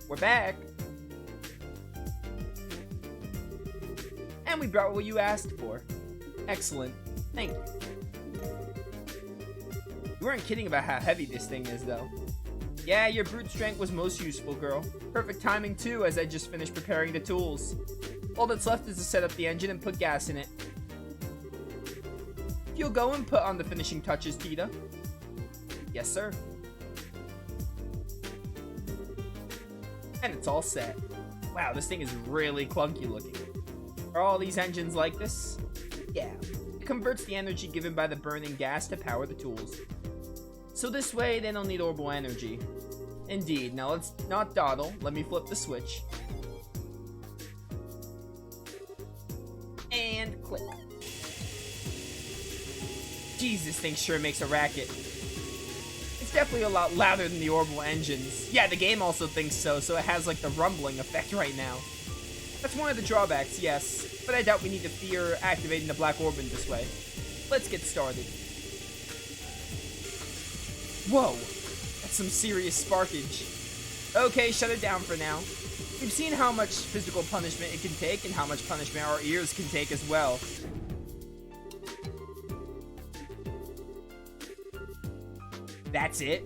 We're back. And we brought what you asked for. Excellent. Thank you. You weren't kidding about how heavy this thing is, though. Yeah, your brute strength was most useful, girl. Perfect timing, too, as I just finished preparing the tools. All that's left is to set up the engine and put gas in it. You'll go and put on the finishing touches, Tita. Yes, sir. And it's all set. Wow, this thing is really clunky looking. Are all these engines like this? Yeah. It converts the energy given by the burning gas to power the tools. So this way, they don't need orbital energy. Indeed. Now let's not dawdle. Let me flip the switch. And click. Jeez, this thing sure makes a racket. It's definitely a lot louder than the orbital engines. Yeah, the game also thinks so, so it has like the rumbling effect right now. That's one of the drawbacks, yes, but I doubt we need to fear activating the black orb in this way. Let's get started. Whoa, that's some serious sparkage. Okay, shut it down for now. We've seen how much physical punishment it can take and how much punishment our ears can take as well. That's it?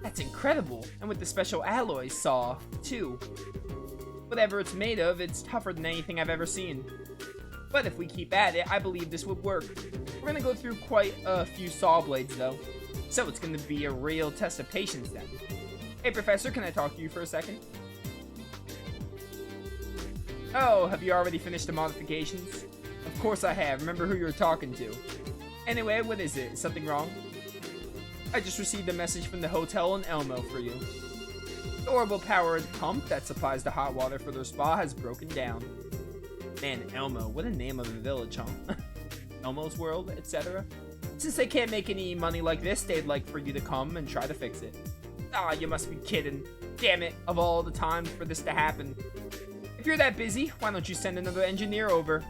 That's incredible. And with the special alloy saw, too. Whatever it's made of, it's tougher than anything I've ever seen. But if we keep at it, I believe this would work. We're gonna go through quite a few saw blades, though. So it's gonna be a real test of patience then. Hey, Professor, can I talk to you for a second? Oh, have you already finished the modifications? Of course I have. Remember who you were talking to. Anyway, what is it? Is something wrong? I just received a message from the hotel in Elmo for you. The orbital-powered pump that supplies the hot water for their spa has broken down. Man, Elmo, what a name of a village, huh? Elmo's World, etc. Since they can't make any money like this, they'd like for you to come and try to fix it. Ah, you must be kidding. Damn it, of all the time for this to happen. If you're that busy, why don't you send another engineer over?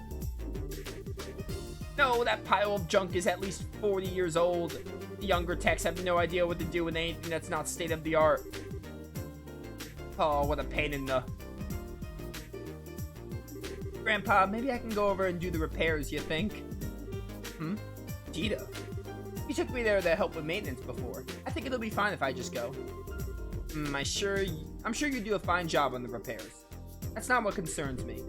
No, that pile of junk is at least 40 years old. The younger techs have no idea what to do with anything that's not state-of-the-art. Oh, what a pain in the... Grandpa, maybe I can go over and do the repairs, you think? Tita. You took me there to help with maintenance before. I think it'll be fine if I just go. I'm sure you do a fine job on the repairs. That's not what concerns me.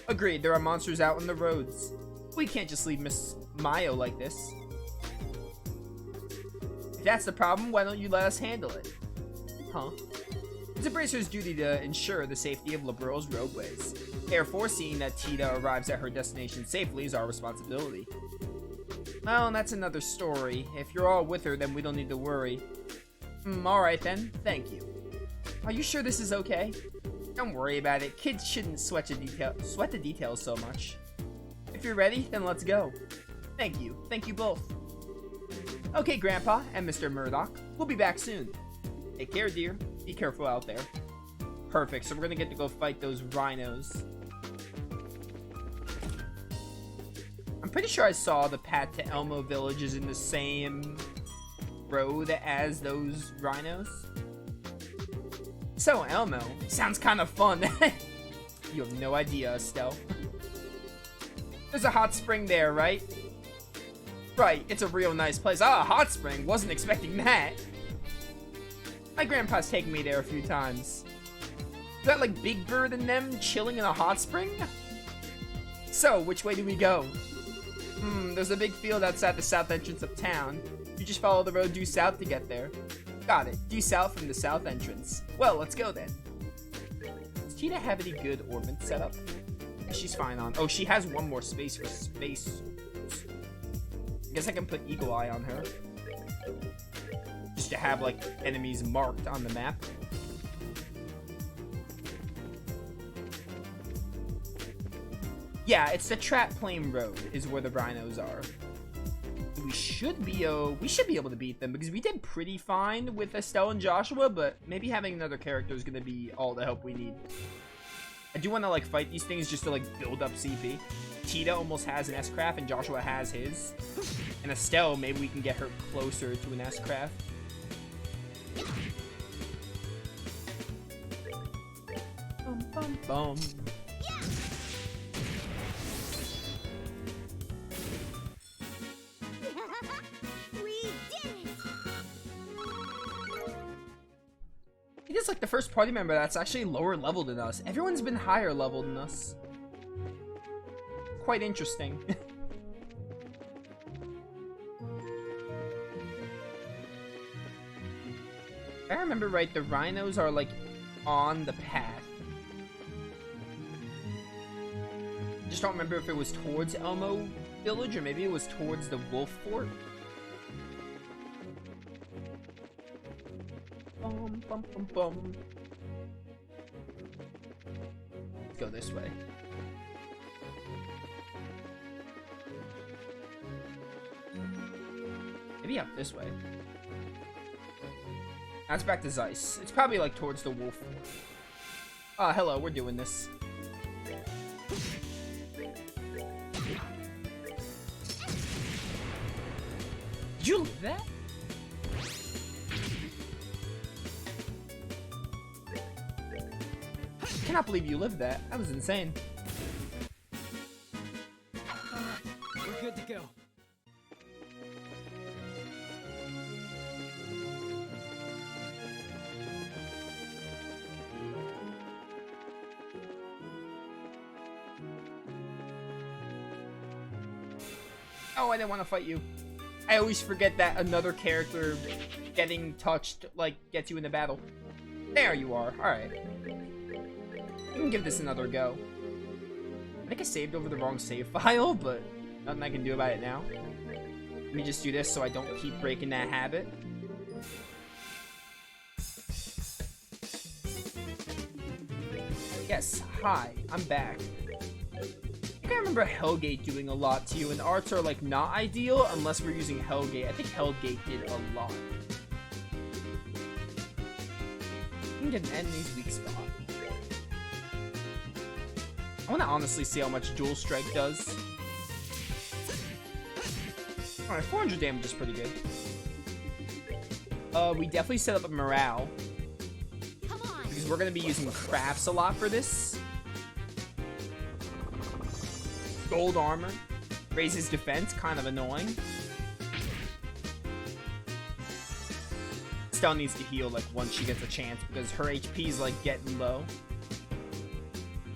Agreed, there are monsters out on the roads. We can't just leave Miss Mayo like this. If that's the problem, why don't you let us handle it? Huh? It's a bracer's duty to ensure the safety of Liberal's roadways. Therefore, seeing that Tita arrives at her destination safely is our responsibility. Well, that's another story. If you're all with her, then we don't need to worry. Alright then. Thank you. Are you sure this is okay? Don't worry about it. Kids shouldn't sweat the details so much. If you're ready, then let's go. Thank you. Thank you both. Okay, Grandpa and Mr. Murdoch. We'll be back soon. Take care, dear. Be careful out there. Perfect, so we're gonna get to go fight those rhinos. I'm pretty sure I saw the path to Elmo Village is in the same road as those rhinos. So, Elmo. Sounds kind of fun. You have no idea, Estelle. There's a hot spring there, right? Right, it's a real nice place. Ah, a hot spring. Wasn't expecting that. My grandpa's taken me there a few times. Is that like Big Bird and them chilling in a hot spring? So, which way do we go? There's a big field outside the south entrance of town. You just follow the road due south to get there. Got it. Due south from the south entrance. Well, let's go then. Does Tita have any good orbits set up? Yeah, she's fine on. Oh, she has one more space for space. I guess I can put Eagle Eye on her. Just to have, like, enemies marked on the map. Yeah, it's the Trap Plain Road is where the rhinos are. We should be able to beat them because we did pretty fine with Estelle and Joshua, but maybe having another character is going to be all the help we need. I do want to, like, fight these things just to, like, build up CP. Tita almost has an S-Craft and Joshua has his. And Estelle, maybe we can get her closer to an S-Craft. bum. He is like the first party member that's actually lower level than us. Everyone's been higher level than us. Quite interesting. If I remember right, the rhinos are like on the path. Just don't remember if it was towards Elmo Village or maybe it was towards the Wolf Fort. Bum, bum, bum, bum. Let's go this way. Maybe up this way. That's back to Zeiss. It's probably like towards the Wolf Fort. Hello, we're doing this. Did you live that? I cannot believe you lived that. That was insane. We're good to go. Oh, I didn't want to fight you. I always forget that another character getting touched, like, gets you in the battle. There you are. Alright. We can give this another go. I think I saved over the wrong save file, but nothing I can do about it now. Let me just do this so I don't keep breaking that habit. Yes, hi, I'm back. I remember Hellgate doing a lot to you, and arts are like not ideal unless we're using Hellgate. I think Hellgate did a lot. You can get an enemy's weak spot. I want to honestly see how much Dual Strike does. Alright, 400 damage is pretty good. We definitely set up a morale. Because we're going to be using crafts a lot for this. Gold armor. Raises defense, kind of annoying. Stell needs to heal like once she gets a chance because her HP is like getting low.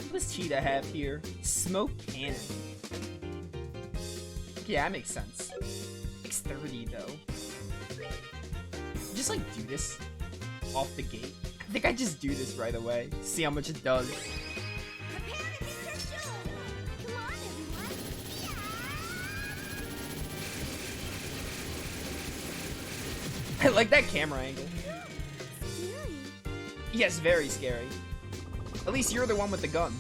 What does Cheetah have here? Smoke cannon. Yeah, that makes sense. 630 though. Just like do this off the gate. I think I just do this right away. See how much it does. I like that camera angle. Yes, very scary. At least you're the one with the gun.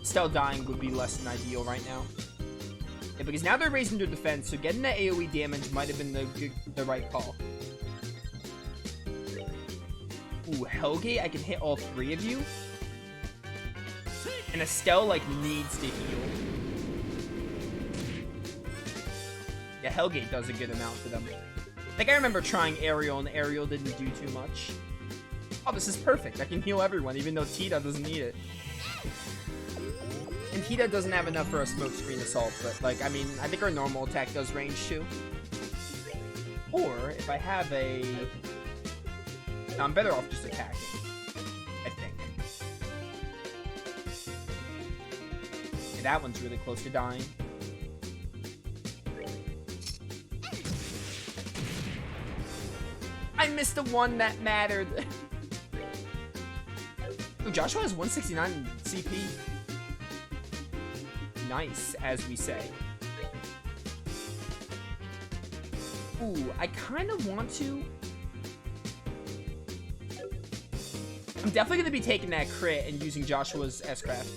Stell dying would be less than ideal right now. Yeah, because now they're raising their defense, so getting that AoE damage might have been the right call. Ooh, Hellgate, I can hit all three of you. And Estelle, like, needs to heal. Yeah, Hellgate does a good amount for them. Like, I remember trying Aerial, and Aerial didn't do too much. Oh, this is perfect. I can heal everyone, even though Tita doesn't need it. And Tita doesn't have enough for a smokescreen assault, but, like, I mean, I think her normal attack does range, too. Or, if I have a... No, I'm better off just attacking, I think. Okay, that one's really close to dying. I missed the one that mattered. Ooh, Joshua has 169 CP. Nice, as we say. Ooh, I kind of want to... I'm definitely going to be taking that crit and using Joshua's S-Craft.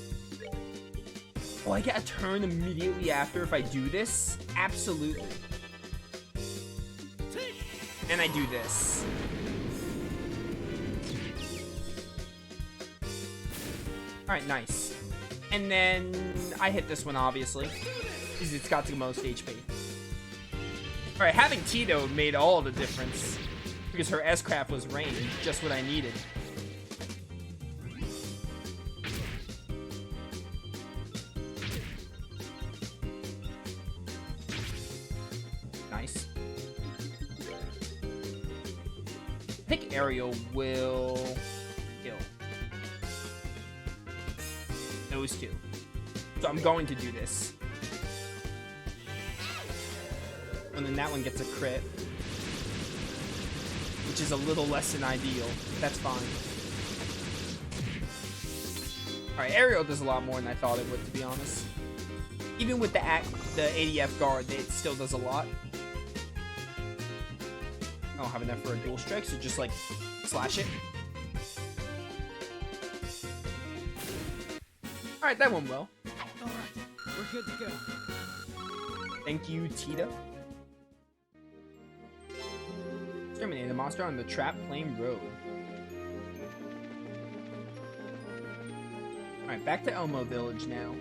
Oh, I get a turn immediately after if I do this? Absolutely. And I do this. Alright, nice. And then I hit this one, obviously, because it's got the most HP. Alright, having Tito made all the difference. because her S-Craft was ranged, just what I needed. Nice. I think Ariel will kill those two. So I'm going to do this. And then that one gets a crit, which is a little less than ideal. That's fine. Alright, Ariel does a lot more than I thought it would, to be honest. Even with the ADF guard, it still does a lot. I don't have enough for a dual strike, so just like slash it. Alright, that went well. Alright, we're good to go. Thank you, Tita. Exterminate the monster on the Trap Plain Road. Alright, back to Elmo Village now.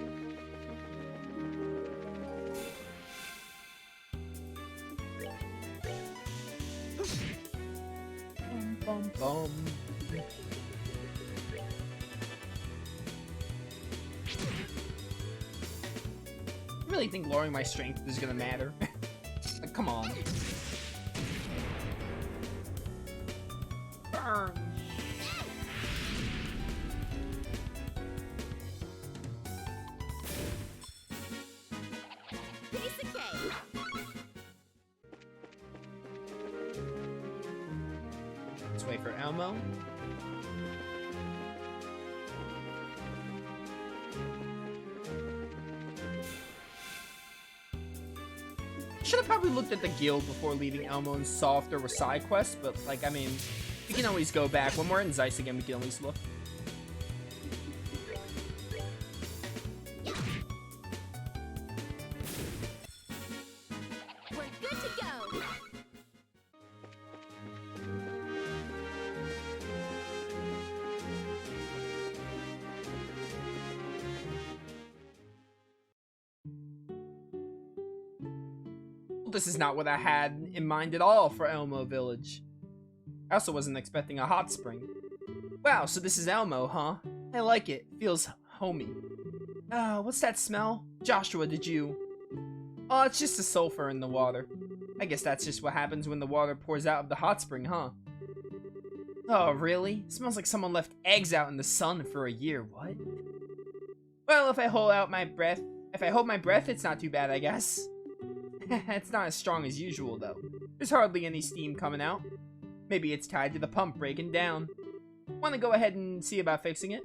Bum, bum, bum. I really think lowering my strength is gonna matter. Like, come on. Burn. Piece of cake. Let's wait for Elmo. Should have probably looked at the guild before leaving Elmo and Soft or with side quests, but like, I mean, we can always go back. When we're in Zeiss again, we can always look. We're good to go. This is not what I had in mind at all for Elmo Village. I also wasn't expecting a hot spring. Wow, so this is Elmo, huh? I like it. Feels homey. What's that smell? Joshua, did you... Oh, it's just the sulfur in the water. I guess that's just what happens when the water pours out of the hot spring, huh? Oh, really? It smells like someone left eggs out in the sun for a year. What? Well, if I hold my breath, it's not too bad, I guess. It's not as strong as usual, though. There's hardly any steam coming out. Maybe it's tied to the pump breaking down. Want to go ahead and see about fixing it?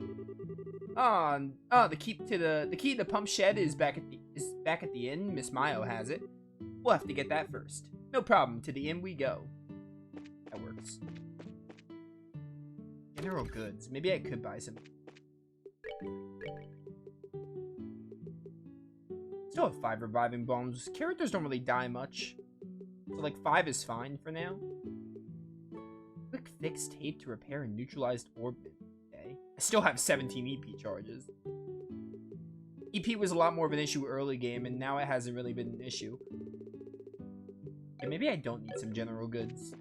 The key to the pump shed is back at the inn. Miss Mayo has it. We'll have to get that first. No problem. To the inn we go. That works. General goods. Maybe I could buy some. Still have 5 reviving bombs. Characters don't really die much. So like 5 is fine for now. Quick fix tape to repair a neutralized orbit. Okay. I still have 17 EP charges. EP was a lot more of an issue early game, and now it hasn't really been an issue. Okay, maybe I don't need some general goods.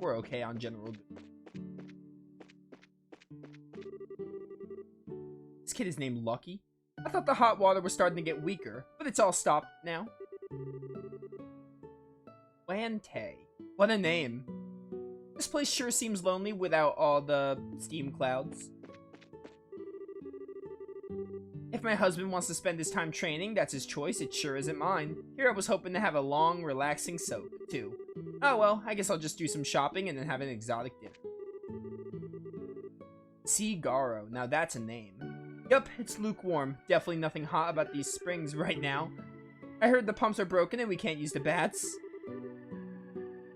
We're okay on general goods. This kid is named Lucky. I thought the hot water was starting to get weaker, but it's all stopped now. Lante. What a name. This place sure seems lonely without all the steam clouds. If my husband wants to spend his time training, that's his choice. It sure isn't mine. Here I was hoping to have a long, relaxing soak, too. Oh well, I guess I'll just do some shopping and then have an exotic dinner. Cigaro. Now that's a name. Yup, it's lukewarm. Definitely nothing hot about these springs right now. I heard the pumps are broken and we can't use the bats.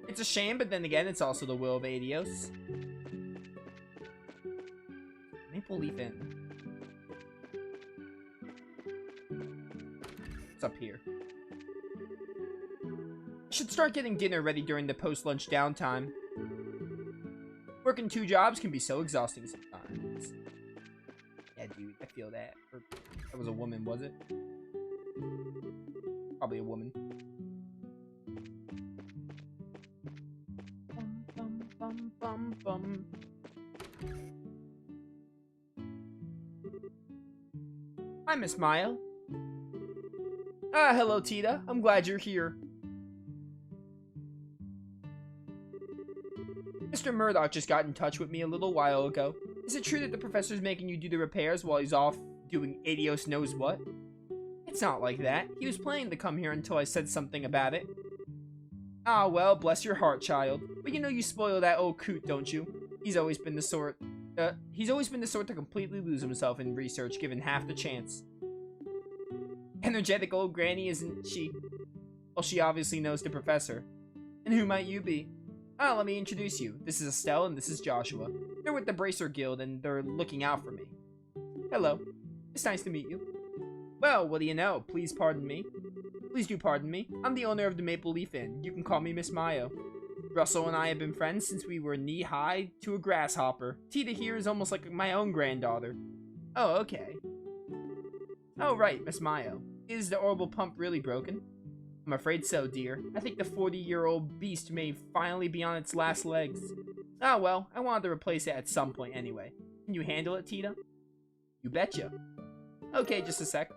It's a shame, but then again, it's also the will of Adios. Maple Leaf Inn. What's up here? I should start getting dinner ready during the post-lunch downtime. Working 2 jobs can be so exhausting sometimes. Yeah, dude, I feel that. Or, that was a woman, was it? Probably a woman. bum bum. Hi, Miss Maya. Ah, hello, Tita. I'm glad you're here. Mr. Murdoch just got in touch with me a little while ago. Is it true that the professor's making you do the repairs while he's off doing idios knows what? It's not like that. He was planning to come here until I said something about it. Ah, well, bless your heart, child. But you know you spoil that old coot, don't you? He's always been the sort to completely lose himself in research given half the chance. Energetic old granny, isn't she? Well, she obviously knows the professor. And who might you be? Ah, let me introduce you. This is Estelle and this is Joshua. They're with the Bracer Guild and they're looking out for me. Hello. It's nice to meet you. Well, what do you know? Please pardon me. Please do pardon me. I'm the owner of the Maple Leaf Inn. You can call me Miss Mayo. Russell and I have been friends since we were knee-high to a grasshopper. Tita here is almost like my own granddaughter. Oh, okay. Oh, right, Miss Mayo. Is the orbital pump really broken? I'm afraid so, dear. I think the 40-year-old beast may finally be on its last legs. Ah, well, I wanted to replace it at some point anyway. Can you handle it, Tita? You betcha. Okay, just a sec.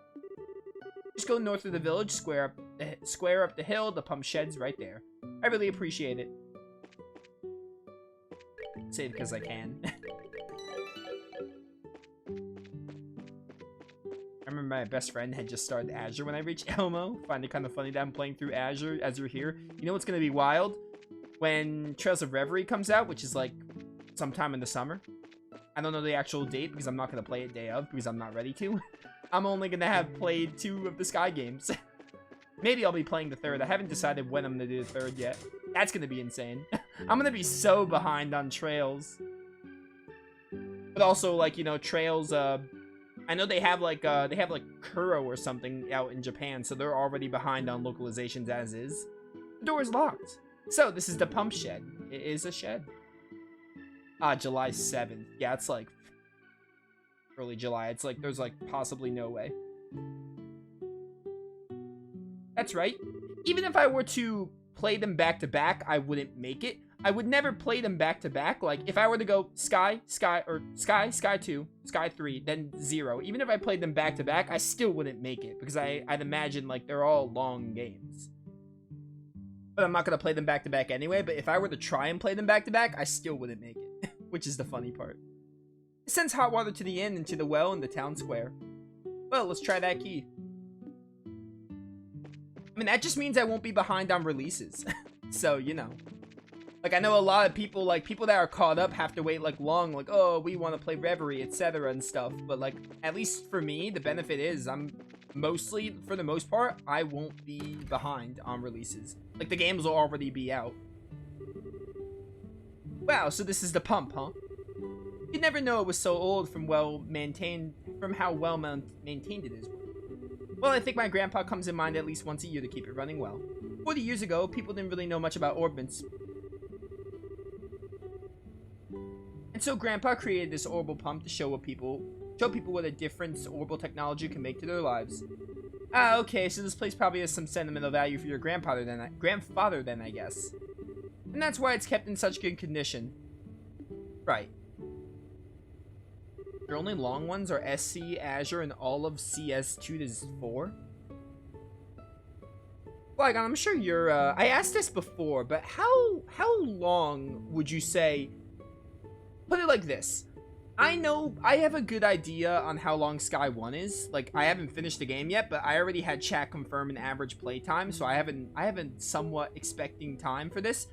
Just go north of the village, square up the hill, the pump shed's right there. I really appreciate it. Say it because I can. I remember my best friend had just started Azure when I reached Elmo. Find it kind of funny that I'm playing through Azure as you're here. You know what's going to be wild? When Trails of Reverie comes out, which is like sometime in the summer. I don't know the actual date because I'm not going to play it day of because I'm not ready to. I'm only going to have played 2 of the Sky games. Maybe I'll be playing the 3rd. I haven't decided when I'm going to do the 3rd yet. That's going to be insane. I'm going to be so behind on Trails. But also, like, you know, Trails, I know they have like Kuro or something out in Japan, so they're already behind on localizations as is. The door is locked. So, this is the pump shed. It is a shed. July 7th. Yeah, it's like early July. It's like, there's like possibly no way. That's right. Even if I were to play them back to back, I wouldn't make it. I would never play them back to back. Like, if I were to go Sky 2, Sky 3, then 0. Even if I played them back to back, I still wouldn't make it. Because I'd imagine, like, they're all long games. But I'm not going to play them back to back anyway. But if I were to try and play them back to back, I still wouldn't make it. Which is the funny part. It sends hot water to the inn and to the well in the town square. Well, let's try that key. I mean, that just means I won't be behind on releases. So, you know. Like, I know a lot of people, like, people that are caught up have to wait, like, long. Like, oh, we want to play Reverie, etc. and stuff. But, like, at least for me, the benefit is I'm mostly, for the most part, I won't be behind on releases. Like, the games will already be out. Wow, so this is the pump, huh? You'd never know it was so old from how well maintained it is. Well, I think my grandpa comes in mind at least once a year to keep it running well. 40 years ago, people didn't really know much about orbits. And so Grandpa created this orbital pump to show people what a difference orbital technology can make to their lives. Ah, okay, so this place probably has some sentimental value for your grandfather then, I guess. And that's why it's kept in such good condition. Right. The only long ones are SC, Azure, and all of CS2 to 4. Like, I'm sure you're, I asked this before, but how long would you say... Put it like this. I know, I have a good idea on how long Sky 1 is. Like, I haven't finished the game yet, but I already had chat confirm an average playtime, so I have a somewhat expecting time for this.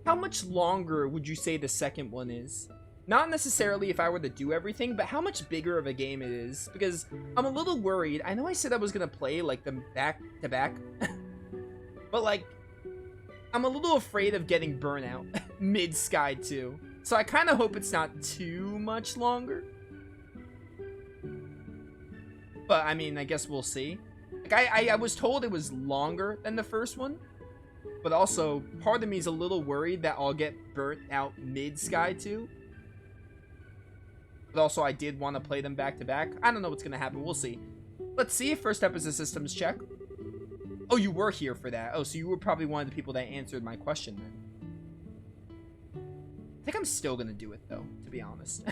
How much longer would you say the second one is? Not necessarily if I were to do everything, but how much bigger of a game it is. Because I'm a little worried. I know I said I was going to play, like, them back-to-back. But, like, I'm a little afraid of getting burnout mid-Sky 2. So I kind of hope it's not too much longer. But, I mean, I guess we'll see. Like, I was told it was longer than the first one. But also, part of me is a little worried that I'll get burnt out mid-Sky 2. But also, I did want to play them back-to-back. I don't know what's going to happen. We'll see. Let's see. First up is a systems check. Oh, you were here for that. Oh, so you were probably one of the people that answered my question then. I think I'm still gonna do it, though, to be honest.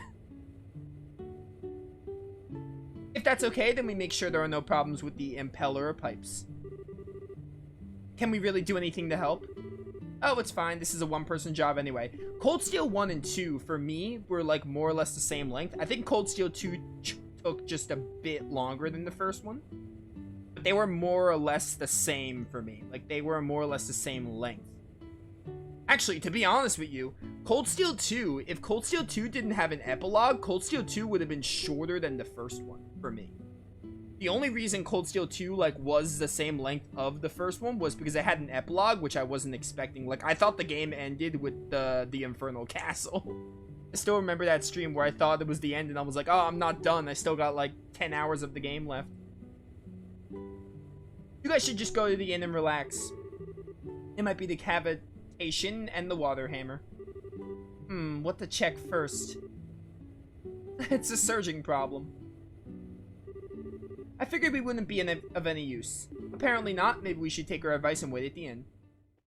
If that's okay, then we make sure there are no problems with the impeller or pipes. Can we really do anything to help? Oh, it's fine. This is a one-person job anyway. Cold Steel 1 and 2, for me, were, like, more or less the same length. I think Cold Steel 2 took just a bit longer than the first one. But they were more or less the same for me. Like, they were more or less the same length. Actually, to be honest with you, Cold Steel 2, if Cold Steel 2 didn't have an epilogue, Cold Steel 2 would have been shorter than the first one, for me. The only reason Cold Steel 2, like, was the same length of the first one was because it had an epilogue, which I wasn't expecting. Like, I thought the game ended with the Infernal Castle. I still remember that stream where I thought it was the end, and I was like, oh, I'm not done. I still got, like, 10 hours of the game left. You guys should just go to the inn and relax. It might be the cavitation and the water hammer. What to check first? It's a surging problem. I figured we wouldn't be of any use. Apparently not. Maybe we should take our advice and wait at the inn.